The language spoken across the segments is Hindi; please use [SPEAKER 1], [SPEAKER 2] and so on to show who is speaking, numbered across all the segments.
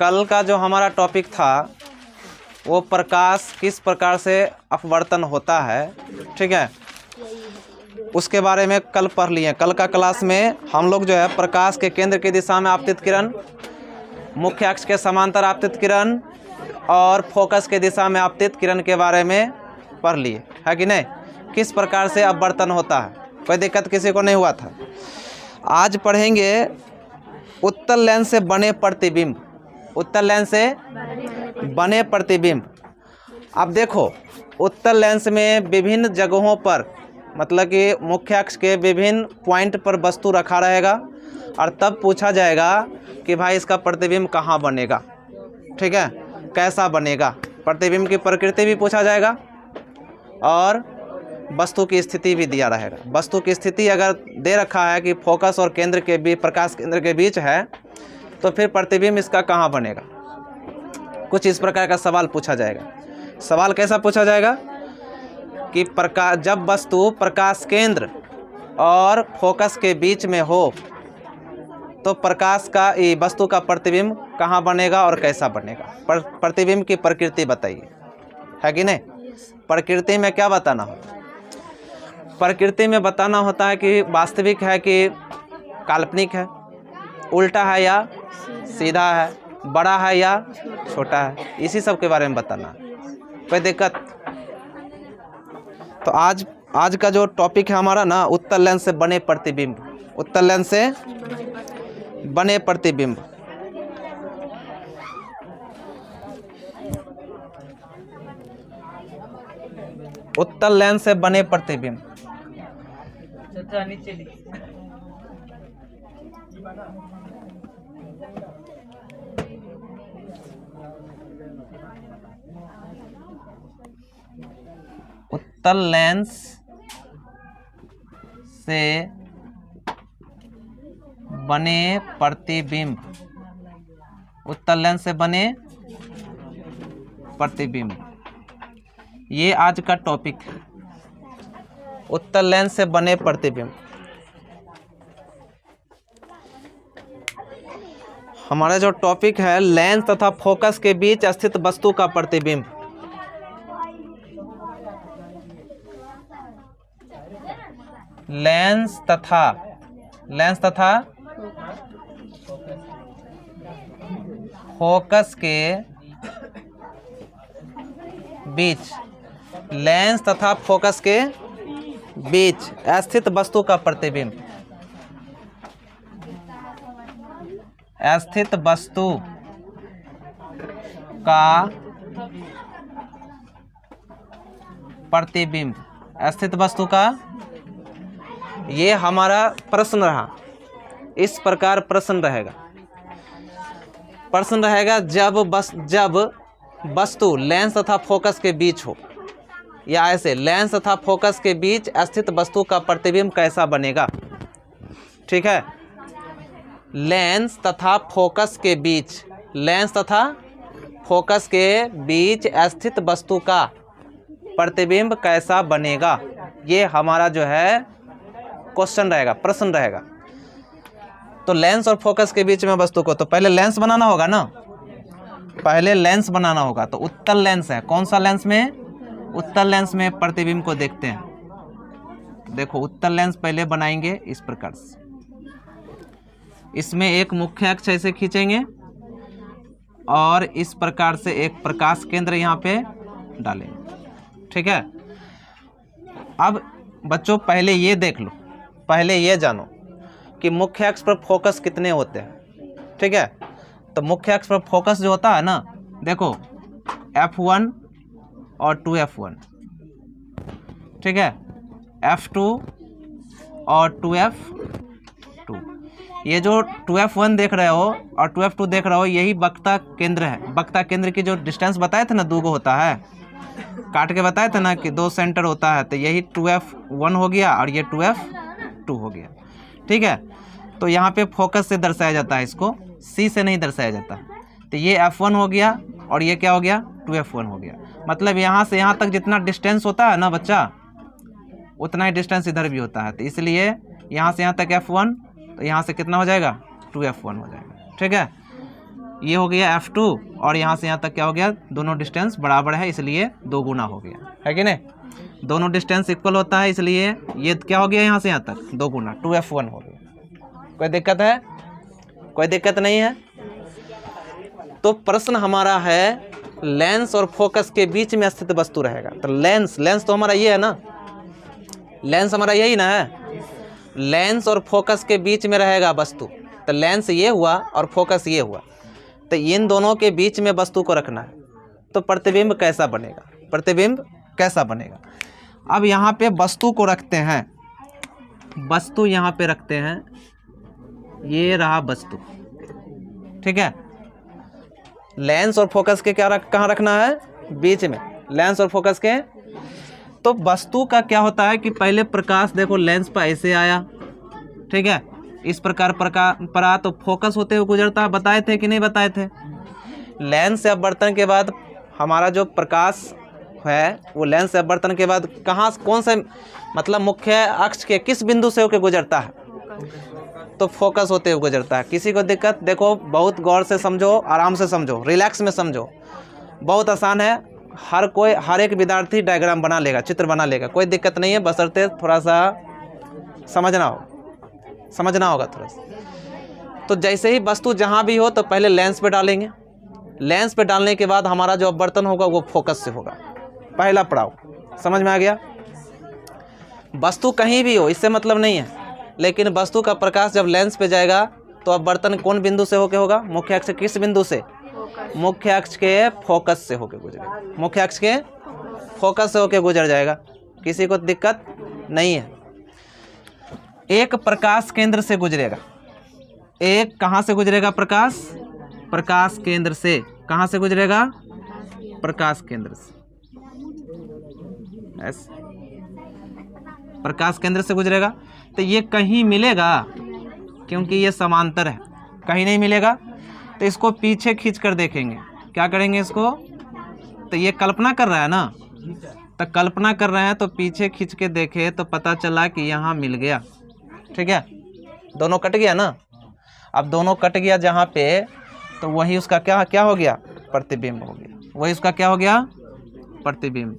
[SPEAKER 1] कल का जो हमारा टॉपिक था वो प्रकाश किस प्रकार से अपवर्तन होता है, ठीक है, उसके बारे में कल पढ़ लिए। कल का क्लास में हम लोग जो है प्रकाश के केंद्र की दिशा में आपतित किरण, मुख्य अक्ष के समांतर आपतित किरण और फोकस के दिशा में आपतित किरण के बारे में पढ़ लिए, है कि नहीं। किस प्रकार से अपवर्तन होता है, कोई दिक्कत किसी को नहीं हुआ था। आज पढ़ेंगे उत्तल लेंस से बने प्रतिबिंब। उत्तल लेंस से बने प्रतिबिंब। अब देखो, उत्तल लेंस में विभिन्न जगहों पर, मतलब कि मुख्य अक्ष के विभिन्न पॉइंट पर वस्तु रखा रहेगा और तब पूछा जाएगा कि भाई इसका प्रतिबिंब कहाँ बनेगा, ठीक है, कैसा बनेगा। प्रतिबिंब की प्रकृति भी पूछा जाएगा और वस्तु की स्थिति भी दिया रहेगा। वस्तु की स्थिति अगर दे रखा है कि फोकस और केंद्र के बीच, प्रकाश केंद्र के बीच है, तो फिर प्रतिबिंब इसका कहाँ बनेगा। कुछ इस प्रकार का सवाल पूछा जाएगा। सवाल कैसा पूछा जाएगा कि जब वस्तु प्रकाश केंद्र और फोकस के बीच में हो तो प्रकाश का वस्तु का प्रतिबिंब कहाँ बनेगा और कैसा बनेगा। प्रतिबिंब की प्रकृति बताइए, है कि नहीं। प्रकृति में क्या बताना होता है? प्रकृति में बताना होता है कि वास्तविक है कि काल्पनिक है, उल्टा है या सीधा है, बड़ा है या छोटा है, इसी सब के बारे में बताना है। कोई दिक्कत? तो आज का जो टॉपिक है हमारा ना, उत्तल लेंस से बने प्रतिबिंब। उत्तल लेंस से बने प्रतिबिंब। उत्तल लेंस से बने प्रतिबिंब। उत्तल लेंस से बने प्रतिबिंब। उत्तल लेंस से बने प्रतिबिंब, ये आज का टॉपिक है। उत्तल लेंस से बने प्रतिबिंब। हमारा जो टॉपिक है, लेंस तथा फोकस के बीच स्थित वस्तु का प्रतिबिंब। लेंस तथा फोकस के बीच, लेंस तथा फोकस के बीच स्थित वस्तु का प्रतिबिंब। स्थित वस्तु का प्रतिबिंब। स्थित वस्तु का, ये हमारा प्रश्न रहा। इस प्रकार प्रश्न रहेगा। प्रश्न रहेगा जब वस्तु लेंस तथा फोकस के बीच हो, या ऐसे लेंस तथा फोकस के बीच स्थित वस्तु का प्रतिबिंब कैसा बनेगा, ठीक है। लेंस तथा फोकस के बीच, लेंस तथा फोकस के बीच स्थित वस्तु का प्रतिबिंब कैसा बनेगा, ये हमारा जो है क्वेश्चन रहेगा, प्रश्न रहेगा। तो लेंस और फोकस के बीच में वस्तु को, तो पहले लेंस बनाना होगा ना, पहले लेंस बनाना होगा। तो उत्तल लेंस है, कौन सा लेंस में? उत्तल लेंस में प्रतिबिंब को देखते हैं। देखो, उत्तल लेंस पहले बनाएंगे इस प्रकार से। इसमें एक मुख्य अक्ष ऐसे खींचेंगे और इस प्रकार से एक प्रकाश केंद्र यहाँ पे डालेंगे, ठीक है। अब बच्चों पहले ये देख लो, पहले ये जानो कि मुख्य अक्ष पर फोकस कितने होते हैं, ठीक है। तो मुख्य अक्ष पर फोकस जो होता है ना, देखो F1 और 2F1, ठीक है, F2 और 2F2। ये जो 2F1 देख रहे हो और 2F2 देख रहे हो, यही वक्ता केंद्र है। वक्ता केंद्र की जो डिस्टेंस बताए थे ना, 2 होता है, काट के बताए थे ना कि 2 सेंटर होता है। तो यही 2F1 हो गया और ये 2F2 हो गया, ठीक है। तो यहाँ पे फोकस से दर्शाया जाता है, इसको C से नहीं दर्शाया जाता। तो ये F1 हो गया और ये क्या हो गया, 2F1 हो गया। मतलब यहाँ से यहाँ तक जितना डिस्टेंस होता है ना बच्चा, उतना ही डिस्टेंस इधर भी होता है। तो इसलिए यहाँ से यहाँ तक F1, तो यहाँ से कितना हो जाएगा, 2F1 हो जाएगा, ठीक है। ये हो गया F2 और यहाँ से यहाँ तक क्या हो गया, दोनों डिस्टेंस बराबर है इसलिए 2 गुना हो गया, है कि नहीं? दोनों डिस्टेंस इक्वल होता है इसलिए ये क्या हो गया, यहाँ से यहाँ तक 2 गुना 2F1 हो गया। कोई दिक्कत है? कोई दिक्कत नहीं है? तो प्रश्न हमारा है लेंस और फोकस के बीच में स्थित वस्तु रहेगा। तो लेंस तो हमारा ये है ना, लेंस हमारा यही ना है, लेंस और फोकस के बीच में रहेगा वस्तु। तो लेंस ये हुआ और फोकस ये हुआ, तो इन दोनों के बीच में वस्तु को रखना है। तो प्रतिबिंब कैसा बनेगा, प्रतिबिंब कैसा बनेगा? अब यहाँ पे वस्तु को रखते हैं, वस्तु यहाँ पे रखते हैं, ये रहा वस्तु, ठीक है। लेंस और फोकस के कहाँ रखना है, बीच में, लेंस और फोकस के। तो वस्तु का क्या होता है कि पहले प्रकाश देखो लेंस पर ऐसे आया, ठीक है, इस प्रकार पर आ, तो फोकस होते हुए गुजरता है, बताए थे कि नहीं बताए थे? लेंस से अपवर्तन के बाद हमारा जो प्रकाश है वो लेंस से अपवर्तन के बाद कहाँ, कौन से मतलब मुख्य अक्ष के किस बिंदु से होकर गुजरता है? तो फोकस होते हुए गुजरता है। किसी को दिक्कत? देखो बहुत गौर से समझो, आराम से समझो, रिलैक्स में समझो, बहुत आसान है। हर एक विद्यार्थी डायग्राम बना लेगा, चित्र बना लेगा, कोई दिक्कत नहीं है, बशर्ते थोड़ा सा समझना होगा थोड़ा सा। तो जैसे ही वस्तु जहाँ भी हो तो पहले लेंस पे डालेंगे, लेंस पे डालने के बाद हमारा जो अपवर्तन होगा वो फोकस से होगा। पहला पड़ाव समझ में आ गया? वस्तु कहीं भी हो इससे मतलब नहीं है, लेकिन वस्तु का प्रकाश जब लेंस पे जाएगा तो अपवर्तन कौन बिंदु से होके होगा? मुख्य अक्ष किस बिंदु से? मुख्य अक्ष के फोकस से होके गुजरेगा, मुख्य अक्ष के फोकस से होके गुजर जाएगा। किसी को दिक्कत नहीं है? एक प्रकाश केंद्र से गुजरेगा, एक कहाँ से गुजरेगा प्रकाश? प्रकाश केंद्र से। कहाँ से गुजरेगा? प्रकाश केंद्र से, ऐसे प्रकाश केंद्र से गुजरेगा। तो ये कहीं मिलेगा क्योंकि ये समांतर है, कहीं नहीं मिलेगा। तो इसको पीछे खींच कर देखेंगे, क्या करेंगे इसको? तो ये कल्पना कर रहा है ना, तो कल्पना कर रहे हैं तो पीछे खींच के देखे तो पता चला कि यहाँ मिल गया, ठीक है, दोनों कट गया ना। अब दोनों कट गया जहाँ पे, तो वही उसका क्या हो गया? प्रतिबिंब हो गया। वही उसका क्या हो गया? प्रतिबिंब।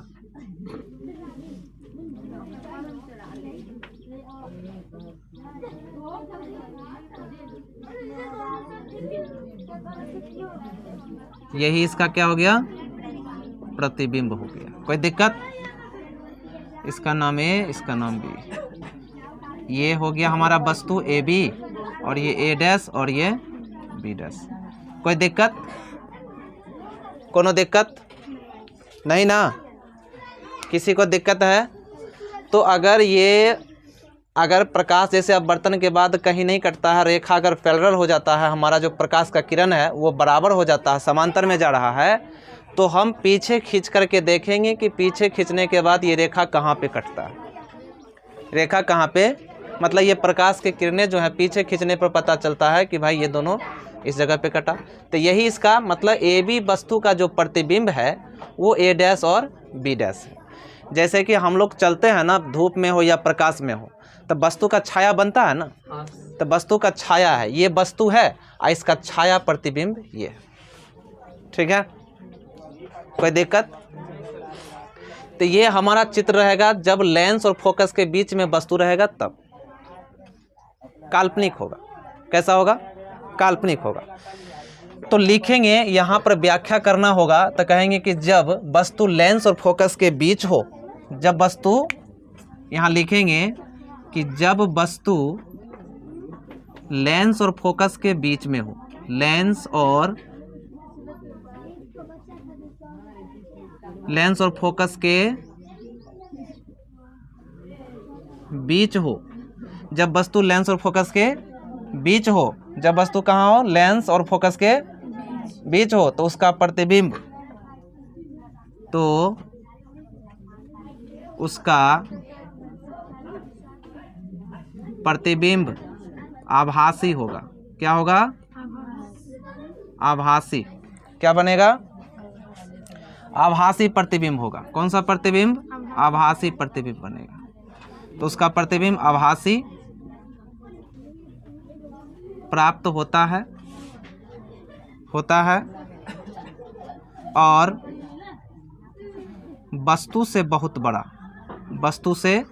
[SPEAKER 1] यही इसका क्या हो गया? प्रतिबिंब हो गया। कोई दिक्कत? इसका नाम ए, इसका नाम बी। ये हो गया हमारा वस्तु ए बी, और ये ए डैश और ये बी डैश। कोई दिक्कत? कोनो दिक्कत नहीं ना? किसी को दिक्कत है? तो अगर प्रकाश जैसे अपवर्तन के बाद कहीं नहीं कटता है, रेखा अगर पैरेलल हो जाता है, हमारा जो प्रकाश का किरण है वो बराबर हो जाता है, समांतर में जा रहा है, तो हम पीछे खींच करके देखेंगे कि पीछे खींचने के बाद ये रेखा कहाँ पे कटता है। रेखा कहाँ पे, मतलब ये प्रकाश की किरणें जो है पीछे खींचने पर पता चलता है कि भाई ये दोनों इस जगह पे कटा। तो यही इसका मतलब ए बी वस्तु का जो प्रतिबिंब है वो ए डैश और बी डैश है। जैसे कि हम लोग चलते हैं ना, धूप में हो या प्रकाश में हो, तो वस्तु का छाया बनता है ना, तो वस्तु का छाया है, ये वस्तु है और इसका छाया प्रतिबिंब ये है, ठीक है। कोई दिक्कत? तो ये हमारा चित्र रहेगा जब लेंस और फोकस के बीच में वस्तु रहेगा, तब काल्पनिक होगा। कैसा होगा? काल्पनिक होगा। तो लिखेंगे यहाँ पर, व्याख्या करना होगा, तो कहेंगे कि जब वस्तु लेंस और फोकस के बीच हो, जब वस्तु, यहाँ लिखेंगे कि जब वस्तु लेंस और फोकस के बीच में हो, लेंस और फोकस के बीच हो, जब वस्तु लेंस और फोकस के बीच हो, जब वस्तु कहाँ हो? लेंस और फोकस के बीच हो, तो उसका प्रतिबिंब, तो उसका प्रतिबिंब आभासी होगा। क्या होगा? आभासी। क्या बनेगा? आभासी प्रतिबिंब होगा। कौन सा प्रतिबिंब? आभासी प्रतिबिंब बनेगा। तो उसका प्रतिबिंब आभासी प्राप्त होता है, होता है और वस्तु से बहुत बड़ा, वस्तु से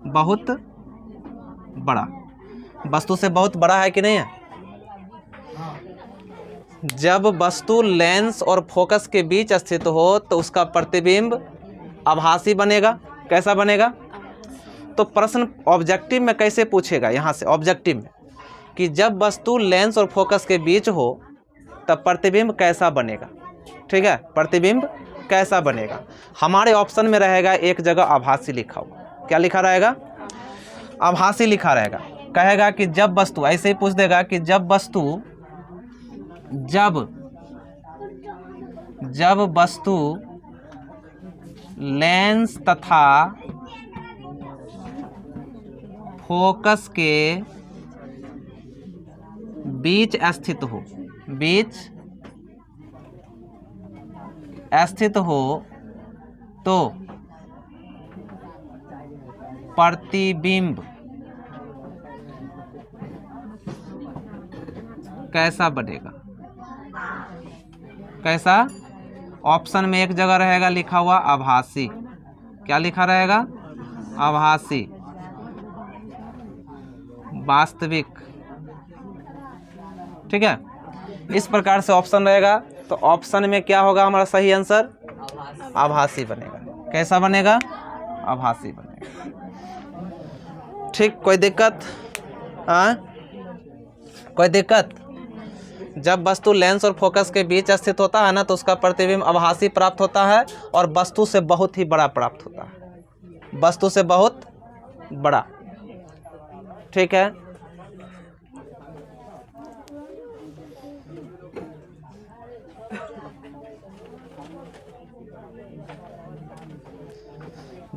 [SPEAKER 1] बहुत बड़ा, वस्तु से बहुत बड़ा है कि नहीं है। जब वस्तु लेंस और फोकस के बीच स्थित हो तो उसका प्रतिबिंब आभासी बनेगा। कैसा बनेगा? तो प्रश्न ऑब्जेक्टिव में कैसे पूछेगा, यहाँ से ऑब्जेक्टिव में, कि जब वस्तु लेंस और फोकस के बीच हो तब प्रतिबिंब कैसा बनेगा। ठीक है, प्रतिबिंब कैसा बनेगा। हमारे ऑप्शन में रहेगा एक जगह आभासी लिखा हुआ। क्या लिखा रहेगा? आभासी लिखा रहेगा। कहेगा कि जब वस्तु, ऐसे ही पूछ देगा कि जब वस्तु लेंस तथा फोकस के बीच स्थित हो तो प्रतिबिंब कैसा बनेगा। कैसा? ऑप्शन में एक जगह रहेगा लिखा हुआ आभासी। क्या लिखा रहेगा? आभासी, वास्तविक। ठीक है, इस प्रकार से ऑप्शन रहेगा। तो ऑप्शन में क्या होगा हमारा सही आंसर? आभासी बनेगा। कैसा बनेगा? आभासी बनेगा। ठीक, कोई दिक्कत? हाँ, कोई दिक्कत? जब वस्तु लेंस और फोकस के बीच स्थित होता है ना तो उसका प्रतिबिंब आभासी प्राप्त होता है और वस्तु से बहुत ही बड़ा प्राप्त होता है, वस्तु से बहुत बड़ा। ठीक है,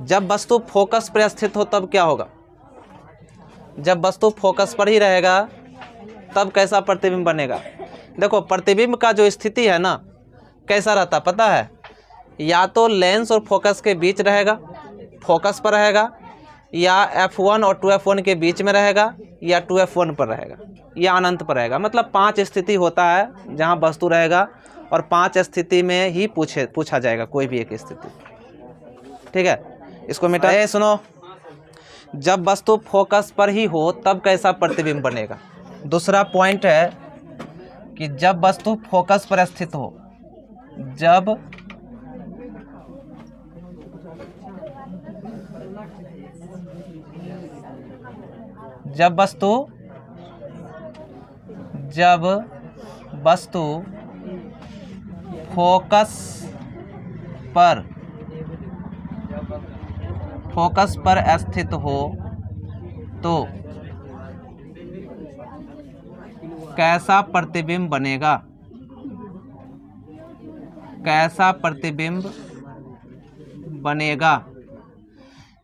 [SPEAKER 1] जब वस्तु फोकस पर स्थित हो तब क्या होगा? जब वस्तु फोकस पर ही रहेगा तब कैसा प्रतिबिंब बनेगा। देखो, प्रतिबिंब का जो स्थिति है ना कैसा रहता पता है? या तो लेंस और फोकस के बीच रहेगा, फोकस पर रहेगा, या F1 और 2F1 के बीच में रहेगा, या 2F1 पर रहेगा, या अनंत पर रहेगा। मतलब 5 स्थिति होता है जहां वस्तु रहेगा और 5 स्थिति में ही पूछा जाएगा कोई भी एक स्थिति। ठीक है, इसको मिटा। सुनो, जब वस्तु फोकस पर ही हो तब कैसा प्रतिबिंब बनेगा। दूसरा पॉइंट है कि जब वस्तु फोकस पर स्थित हो, जब वस्तु फोकस पर स्थित हो तो कैसा प्रतिबिंब बनेगा। कैसा प्रतिबिंब बनेगा।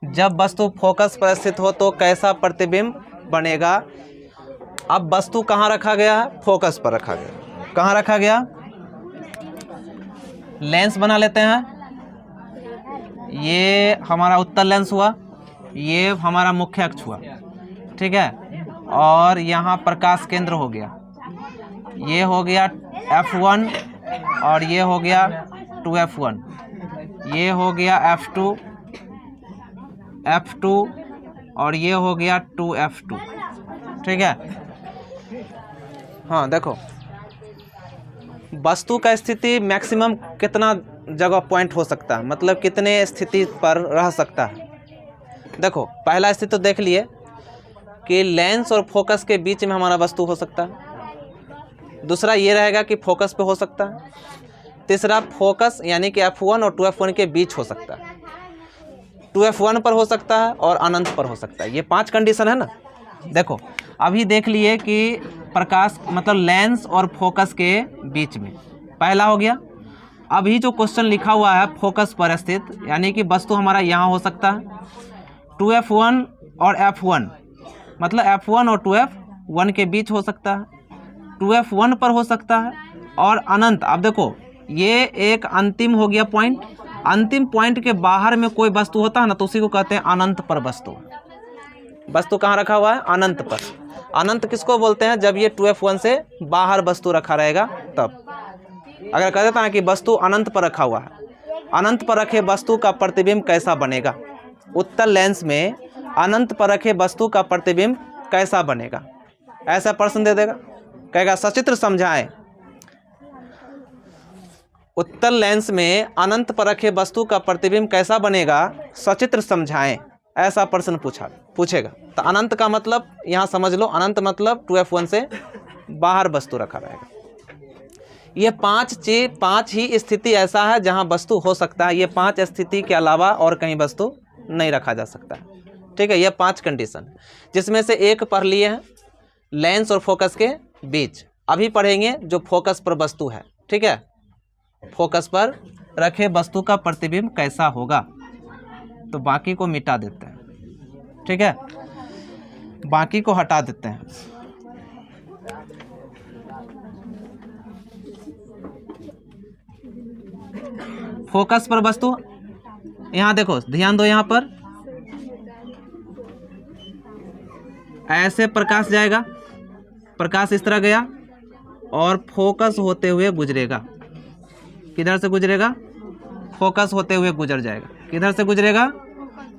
[SPEAKER 1] जब वस्तु फोकस पर स्थित हो तो कैसा प्रतिबिंब बनेगा। अब वस्तु कहाँ रखा गया है? फोकस पर रखा गया। कहाँ रखा गया? लेंस बना लेते हैं। ये हमारा उत्तल लेंस हुआ, ये हमारा मुख्य अक्ष हुआ। ठीक है, और यहाँ प्रकाश केंद्र हो गया। ये हो गया F1 और ये हो गया 2F1, ये हो गया F2 और ये हो गया 2F2। ठीक है, हाँ देखो, वस्तु का स्थिति मैक्सिमम कितना जगह पॉइंट हो सकता है, मतलब कितने स्थिति पर रह सकता है। देखो, पहला स्थिति तो देख लिए कि लेंस और फोकस के बीच में हमारा वस्तु हो सकता है। दूसरा ये रहेगा कि फोकस पे हो सकता है। तीसरा फोकस यानी कि F1 और 2F1 के बीच हो सकता है, 2F1 पर हो सकता है और अनंत पर हो सकता है। ये 5 कंडीशन है ना। देखो, अभी देख लिए कि प्रकाश मतलब लेंस और फोकस के बीच में, पहला हो गया। अभी जो क्वेश्चन लिखा हुआ है फोकस पर स्थित, यानी कि वस्तु हमारा यहाँ हो सकता है। 2F1 और F1 मतलब F1 और 2F1 के बीच हो सकता है, 2F1 पर हो सकता है और अनंत। अब देखो, ये एक अंतिम हो गया पॉइंट। अंतिम पॉइंट के बाहर में कोई वस्तु होता है ना तो उसी को कहते हैं अनंत पर वस्तु। वस्तु कहाँ रखा हुआ है? अनंत पर। अनंत किसको बोलते हैं? जब ये 2F1 से बाहर वस्तु रखा रहेगा तब। अगर कह देता है कि वस्तु अनंत पर रखा हुआ है, अनंत पर रखे वस्तु का प्रतिबिंब कैसा बनेगा? उत्तल लेंस में अनंत पर रखे वस्तु का प्रतिबिंब कैसा बनेगा? ऐसा प्रश्न दे देगा, कहेगा सचित्र समझाएं। उत्तल लेंस में अनंत पर रखे वस्तु का प्रतिबिंब कैसा बनेगा, सचित्र समझाएं, ऐसा प्रश्न पूछेगा। तो अनंत का मतलब यहाँ समझ लो, अनंत मतलब 2F1 से बाहर वस्तु रखा रहेगा। ये 5 ही स्थिति ऐसा है जहाँ वस्तु हो सकता है। ये 5 स्थिति के अलावा और कहीं वस्तु नहीं रखा जा सकता है। ठीक है, ये 5 कंडीशन, जिसमें से एक पढ़ लिए हैं लेंस और फोकस के बीच। अभी पढ़ेंगे जो फोकस पर वस्तु है। ठीक है, फोकस पर रखे वस्तु का प्रतिबिंब कैसा होगा। तो बाकी को मिटा देते हैं। ठीक है, बाकी को हटा देते हैं। फोकस पर वस्तु, यहाँ देखो, ध्यान दो, यहाँ पर ऐसे प्रकाश जाएगा, प्रकाश इस तरह गया और फोकस होते हुए गुजरेगा। किधर से गुजरेगा? फोकस होते हुए गुजर जाएगा। किधर से गुजरेगा?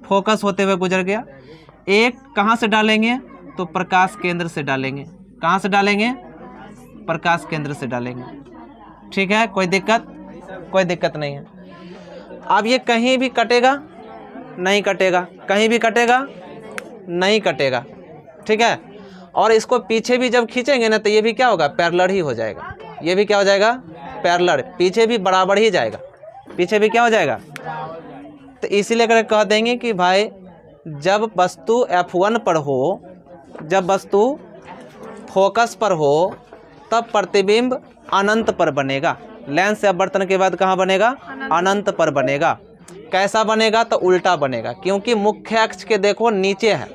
[SPEAKER 1] फोकस होते हुए गुजर गया। एक कहाँ से डालेंगे? तो प्रकाश केंद्र से डालेंगे। कहाँ से डालेंगे? प्रकाश केंद्र से डालेंगे। ठीक है, कोई दिक्कत? कोई दिक्कत नहीं है। अब ये कहीं भी कटेगा? नहीं कटेगा। कहीं भी कटेगा? नहीं कटेगा। ठीक है, और इसको पीछे भी जब खींचेंगे ना तो ये भी क्या होगा? पैरेलल ही हो जाएगा। ये भी क्या हो जाएगा? पैरेलल, पीछे भी बराबर ही जाएगा। पीछे भी क्या हो जाएगा? तो इसीलिए अगर कह देंगे कि भाई जब वस्तु F1 पर हो, जब वस्तु फोकस पर हो, तब प्रतिबिंब अनंत पर बनेगा। लेंस से अपवर्तन के बाद कहाँ बनेगा? अनंत पर बनेगा। कैसा बनेगा? तो उल्टा बनेगा, क्योंकि मुख्य अक्ष के देखो नीचे है,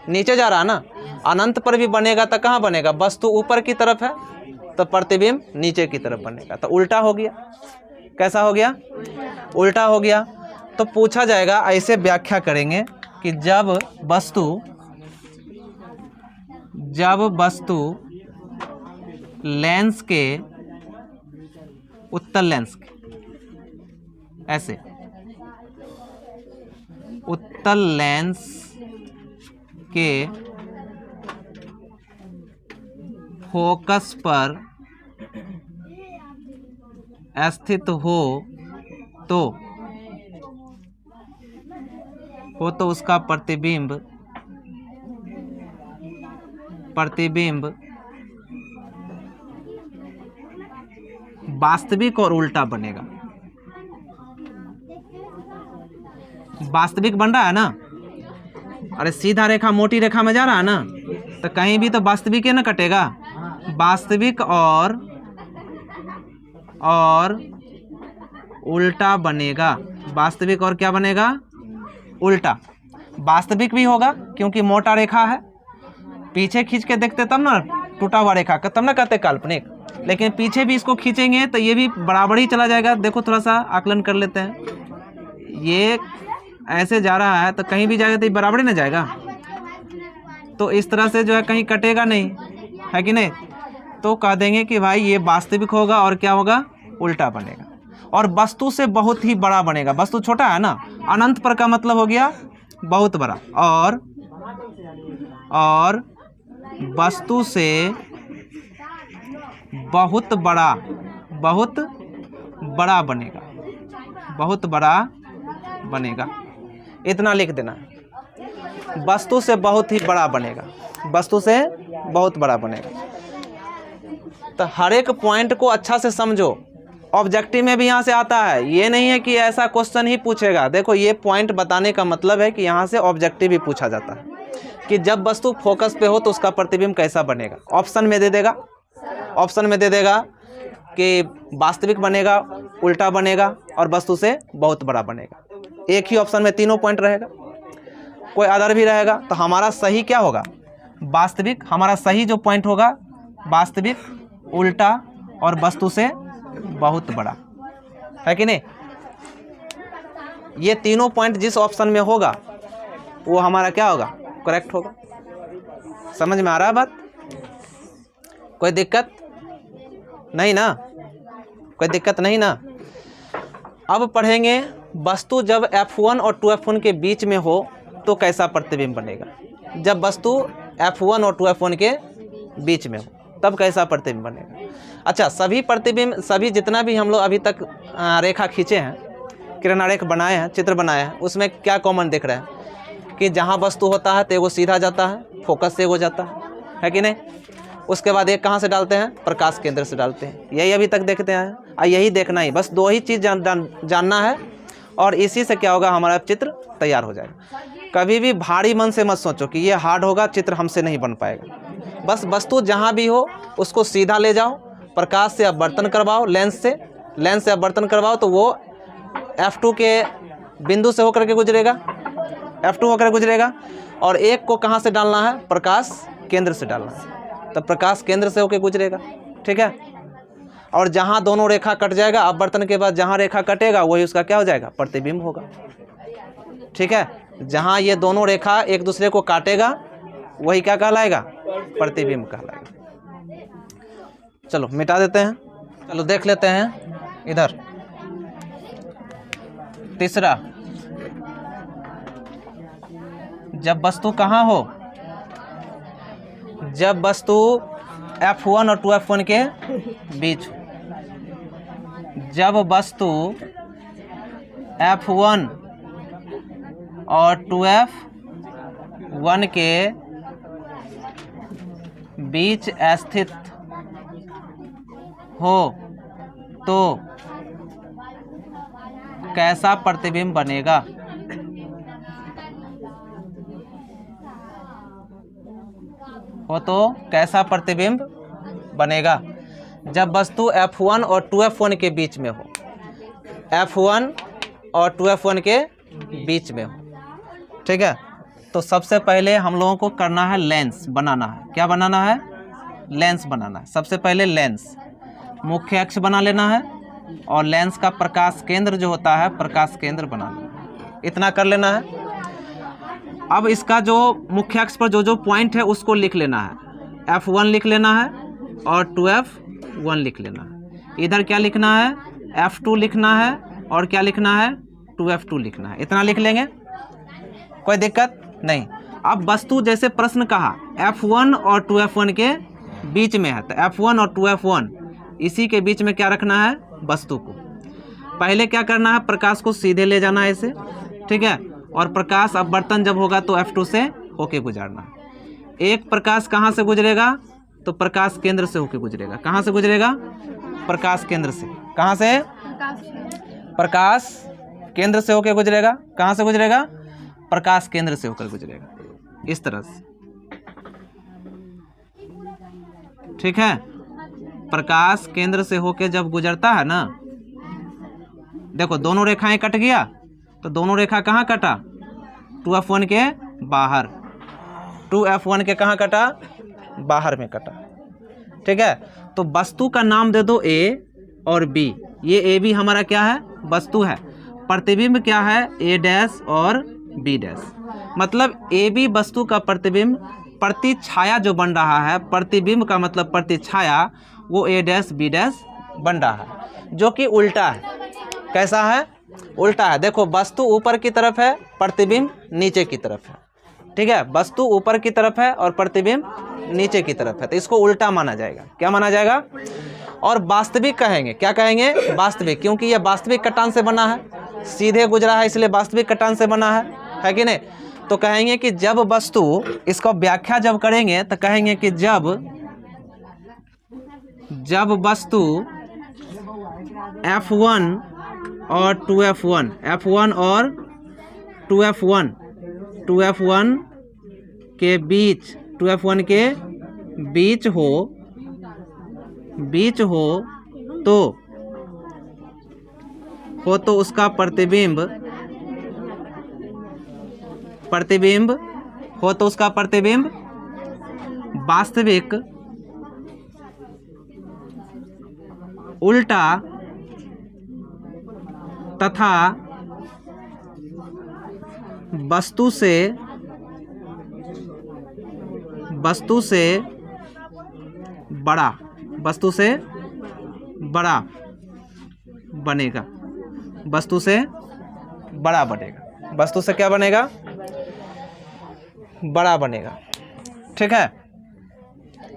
[SPEAKER 1] नीचे जा रहा है ना। अनंत पर भी बनेगा तो कहाँ बनेगा? वस्तु ऊपर की तरफ है तो प्रतिबिंब नीचे की तरफ बनेगा। तो उल्टा हो गया। कैसा हो गया? उल्टा हो गया। तो पूछा जाएगा, ऐसे व्याख्या करेंगे कि जब वस्तु लेंस के, उत्तल लेंस के, ऐसे उत्तल लेंस के फोकस पर स्थित हो तो उसका प्रतिबिंब वास्तविक और उल्टा बनेगा। वास्तविक बन रहा है ना? अरे सीधा रेखा मोटी रेखा में जा रहा है ना, तो कहीं भी तो वास्तविक ही ना कटेगा। वास्तविक और उल्टा बनेगा। वास्तविक और क्या बनेगा? उल्टा। वास्तविक भी होगा क्योंकि मोटा रेखा है, पीछे खींच के देखते तब ना टूटा हुआ रेखा का, तब ना कहते काल्पनिक। लेकिन पीछे भी इसको खींचेंगे तो ये भी बराबर ही चला जाएगा। देखो थोड़ा सा आकलन कर लेते हैं। ये ऐसे जा रहा है तो कहीं भी जाएगा तो ये बराबर ही ना जाएगा। तो इस तरह से जो है कहीं कटेगा नहीं, है कि नहीं? तो कह देंगे कि भाई ये वास्तविक होगा और क्या होगा? उल्टा बनेगा। और वस्तु से बहुत ही बड़ा बनेगा। वस्तु छोटा है ना, अनंत पर का मतलब हो गया बहुत बड़ा, और वस्तु से बहुत बड़ा बनेगा। बहुत बड़ा बनेगा, इतना लिख देना। वस्तु से बहुत ही बड़ा बनेगा। वस्तु से बहुत बड़ा बनेगा। तो हर एक पॉइंट को अच्छा से समझो। ऑब्जेक्टिव में भी यहाँ से आता है, ये नहीं है कि ऐसा क्वेश्चन ही पूछेगा। देखो ये पॉइंट बताने का मतलब है कि यहाँ से ऑब्जेक्टिव भी पूछा जाता है कि जब वस्तु फोकस पे हो तो उसका प्रतिबिंब कैसा बनेगा। ऑप्शन में दे देगा, ऑप्शन में दे देगा कि वास्तविक बनेगा, उल्टा बनेगा और वस्तु से बहुत बड़ा बनेगा। एक ही ऑप्शन में तीनों पॉइंट रहेगा, कोई अदर भी रहेगा। तो हमारा सही क्या होगा? वास्तविक। हमारा सही जो पॉइंट होगा वास्तविक, उल्टा और वस्तु से बहुत बड़ा, है कि नहीं? ये तीनों पॉइंट जिस ऑप्शन में होगा वो हमारा क्या होगा? करेक्ट होगा। समझ में आ रहा है बात? कोई दिक्कत नहीं ना? कोई दिक्कत नहीं ना? अब पढ़ेंगे वस्तु जब F1 और 2F1 के बीच में हो तो कैसा प्रतिबिंब बनेगा। जब वस्तु F1 और 2F1 के बीच में हो तब कैसा प्रतिबिंब बनेगा। अच्छा, सभी प्रतिबिंब, सभी जितना भी हम लोग अभी तक रेखा खींचे हैं, किरणारेख बनाए हैं, चित्र बनाए हैं, उसमें क्या कॉमन दिख रहा है कि जहाँ वस्तु होता है तो एगो सीधा जाता है, फोकस से एगो जाता है कि नहीं। उसके बाद एक कहाँ से डालते हैं, प्रकाश केंद्र से डालते हैं। यही अभी तक देखते हैं और यही देखना ही, बस दो ही चीज़ जानना है और इसी से क्या होगा, हमारा चित्र तैयार हो जाएगा। कभी भी भारी मन से मत सोचो कि ये हार्ड होगा, चित्र हमसे नहीं बन पाएगा। बस वस्तु जहाँ भी हो उसको सीधा ले जाओ, प्रकाश से अपवर्तन करवाओ, लेंस से अपवर्तन करवाओ तो वो F2 के बिंदु से होकर के गुजरेगा, F2 होकर गुजरेगा। और एक को कहाँ से डालना है, प्रकाश केंद्र से डालना है, तब प्रकाश केंद्र से होकर गुजरेगा। ठीक है। और जहाँ दोनों रेखा कट जाएगा, अपवर्तन के बाद जहाँ रेखा कटेगा वही उसका क्या हो जाएगा, प्रतिबिंब होगा। ठीक है। जहाँ ये दोनों रेखा एक दूसरे को काटेगा वही क्या कहलाएगा, प्रतिबिंब कहलाएगा। चलो मिटा देते हैं। चलो देख लेते हैं इधर। तीसरा, जब वस्तु कहाँ हो, जब वस्तु F1 और 2F1 के बीच, जब वस्तु F1 और 2F1 के बीच स्थित हो तो कैसा प्रतिबिंब बनेगा। हो तो कैसा प्रतिबिंब बनेगा जब वस्तु F1 और 2F1 के बीच में हो, F1 और 2F1 के बीच में हो। ठीक है। तो सबसे पहले हम लोगों को करना है, लेंस बनाना है। क्या बनाना है, लेंस बनाना है। सबसे पहले लेंस, मुख्य अक्ष बना लेना है और लेंस का प्रकाश केंद्र जो होता है, प्रकाश केंद्र बना लेना है। इतना कर लेना है। अब इसका जो मुख्य अक्ष पर जो जो पॉइंट है उसको लिख लेना है। F1 लिख लेना है और 2F1 लिख लेना है। इधर क्या लिखना है, F2 लिखना है और क्या लिखना है, 2F2 लिखना है। इतना लिख लेंगे, कोई दिक्कत नहीं। अब वस्तु जैसे प्रश्न कहा F1 और 2F1 के बीच में है, तो F1 और 2F1 इसी के बीच में क्या रखना है, वस्तु को। पहले क्या करना है, प्रकाश को सीधे ले जाना है ऐसे। ठीक है। और प्रकाश अपवर्तन जब होगा तो F2 से होके गुजरना है। एक प्रकाश कहाँ से गुजरेगा, तो प्रकाश केंद्र से होके गुजरेगा। कहाँ से गुजरेगा, प्रकाश केंद्र से। कहाँ से, प्रकाश केंद्र से होके गुजरेगा। कहाँ से गुजरेगा, प्रकाश केंद्र से होकर गुजरेगा, इस तरह से। ठीक है। प्रकाश केंद्र से होके जब गुजरता है ना, देखो दोनों रेखाएं कट गया, तो दोनों रेखा कहाँ कटा, 2F1 के बाहर। 2F1 के कहाँ कटा, बाहर में कटा। ठीक है। तो वस्तु का नाम दे दो A और B। ये A B हमारा क्या है, वस्तु है। प्रतिबिंब क्या है, A डैश और B डैश। मतलब A B वस्तु का प्रतिबिंब, प्रतिछाया जो बन रहा है, प्रतिबिंब का मतलब प्रतिछाया, वो A डैश B डैश बन रहा है, जो कि उल्टा है। कैसा है, उल्टा है। देखो वस्तु ऊपर की तरफ है, प्रतिबिंब नीचे की तरफ है। ठीक है। वस्तु ऊपर की तरफ है और प्रतिबिंब नीचे की तरफ है, तो इसको उल्टा माना जाएगा। क्या माना जाएगा, और वास्तविक कहेंगे। क्या कहेंगे, वास्तविक, क्योंकि यह वास्तविक कटान से बना है, सीधे गुजरा है इसलिए वास्तविक कटान से बना है कि नहीं। तो कहेंगे कि जब वस्तु, इसको व्याख्या जब करेंगे तो कहेंगे कि जब वस्तु F1 और 2F1, F1 और 2F1 के बीच, 2F1 के बीच हो तो उसका प्रतिबिंब हो तो उसका प्रतिबिंब वास्तविक, उल्टा तथा वस्तु से वस्तु से बड़ा, वस्तु से बड़ा बनेगा, वस्तु से बड़ा बनेगा, वस्तु से क्या बनेगा, बड़ा बनेगा। ठीक है।